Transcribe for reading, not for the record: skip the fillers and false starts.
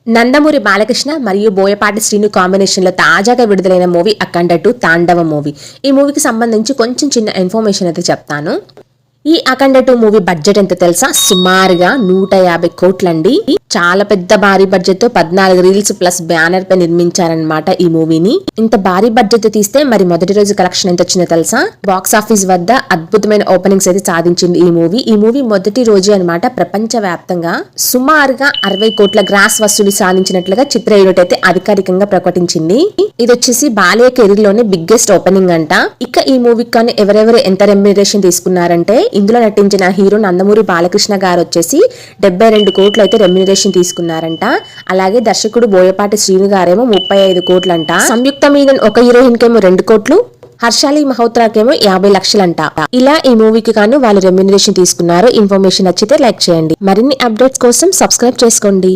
నందమూరి బాలకృష్ణ మరియు బోయపాటి శ్రీను కాంబినేషన్ లో తాజాగా విడుదలైన మూవీ అఖండ 2 తాండవ మూవీ. ఈ మూవీకి సంబంధించి కొంచెం చిన్న ఇన్ఫర్మేషన్ అయితే చెప్తాను. ఈ అఖండ 2 మూవీ బడ్జెట్ ఎంత తెలుసా? సుమారుగా 150 కోట్లండి. చాలా పెద్ద భారీ బడ్జెట్ తో 14 రీల్స్ ప్లస్ బ్యానర్ పై నిర్మించారనమాట ఈ మూవీని. ఇంత భారీ బడ్జెట్ తో తీస్తే మరి మొదటి రోజు కలెక్షన్ ఎంత వచ్చిందో తెలుసా? బాక్స్ ఆఫీస్ వద్ద అద్భుతమైన ఓపెనింగ్స్ అయితే సాధించింది ఈ మూవీ. ఈ మూవీ మొదటి రోజు అనమాట ప్రపంచ వ్యాప్తంగా సుమారుగా 60 కోట్ల గ్రాస్ వసూలు సాధించినట్లుగా చిత్ర యూనిట్ అయితే అధికారికంగా ప్రకటించింది. ఇది వచ్చేసి బాలయ్య కెరీర్ లోనే బిగ్గెస్ట్ ఓపెనింగ్ అంట. ఇక ఈ మూవీకి కానీ ఎవరెవరు ఎంత రెమ్యునరేషన్ తీసుకున్నారంటే, ఇందులో నటించిన హీరో నందమూరి బాలకృష్ణ గారు వచ్చేసి 72 కోట్లు అయితే రెమ్యునరేషన్ తీసుకున్నారంట. అలాగే దర్శకుడు బోయపాటి శ్రీను గారేమో 35 కోట్లంట. సంయుక్త మీనన్ ఒక హీరోయిన్ కేమో 2 కోట్లు, హర్షాలి మహోత్రాకేమో 50 లక్షలంట. ఇలా ఈ మూవీకి గాను వాళ్ళు రెమ్యునరేషన్ తీసుకున్నారు. ఇన్ఫర్మేషన్ నచ్చితే లైక్ చేయండి. మరిన్ని అప్డేట్స్ కోసం సబ్స్క్రైబ్ చేసుకోండి.